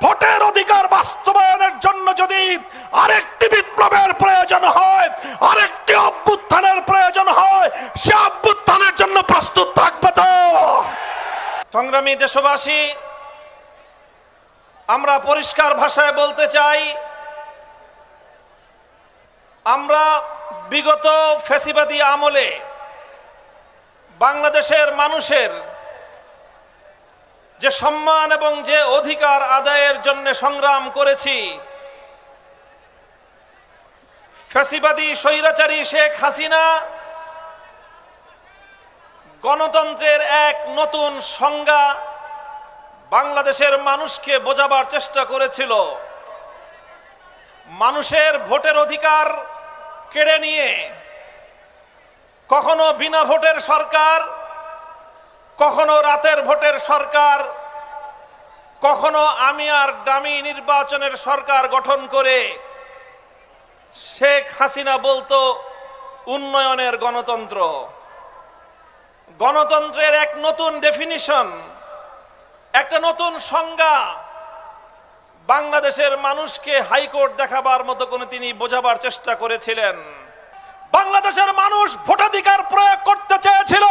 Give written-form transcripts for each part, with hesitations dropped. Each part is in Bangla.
ভোটের অধিকার বাস্তবায়নের জন্য যদি আরেকটি বিপ্লবের প্রয়োজন হয়, আরেকটি অভ্যুত্থানের প্রয়োজন হয়, সে অভ্যুত্থানের জন্য প্রস্তুত থাকবে তো? সংগ্রামী দেশবাসী, আমরা পরিষ্কার ভাষায় বলতে চাই, আমরা বিগত ফ্যাসিবাদী আমলে বাংলাদেশের মানুষের যে সম্মান এবং যে অধিকার আদায়ের জন্য সংগ্রাম করেছি, ফ্যাসিবাদী স্বৈরাচারী শেখ হাসিনা গণতন্ত্রের এক নতুন সংজ্ঞা বাংলাদেশের মানুষকে বোঝাবার চেষ্টা করেছিল। মানুষের ভোটের অধিকার কেড়ে নিয়ে কখনো বিনা ভোটের সরকার, কখনো রাতের ভোটের সরকার, কখনো আমি আর ডামি নির্বাচনের সরকার গঠন করে শেখ হাসিনা বলতো উন্নয়নের গণতন্ত্র। গণতন্ত্রের এক নতুন ডেফিনিশন, একটা নতুন সংজ্ঞা বাংলাদেশের মানুষকে হাইকোর্ট দেখাবার মতো করে তিনি বোঝাবার চেষ্টা করেছিলেন। বাংলাদেশের মানুষ ভোটাধিকার প্রয়োগ করতে চেয়েছিল।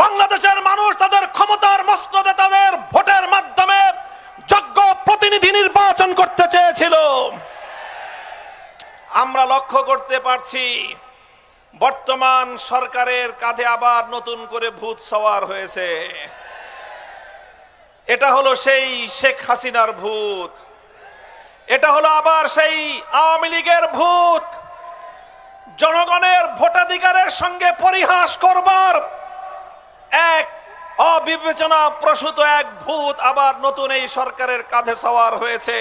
বাংলাদেশের মানুষ তাদের ক্ষমতার মসনদে তাদের ভোটের মাধ্যমে যোগ্য প্রতিনিধি নির্বাচন করতে চেয়েছিল। আমরা লক্ষ্য করতে পারছি বর্তমান সরকারের কাঁধে আবার নতুন করে ভূত সওয়ার হয়েছে। এটা হলো সেই শেখ হাসিনার ভূত, এটা হলো আবার সেই আওয়ামী লীগের ভূত। জনগণের ভোটাধিকারের সঙ্গে পরিহাস করবার এক অবিবেচনা প্রসূত এক ভূত আবার নতুন এই সরকারের কাঁধে সওয়ার হয়েছে।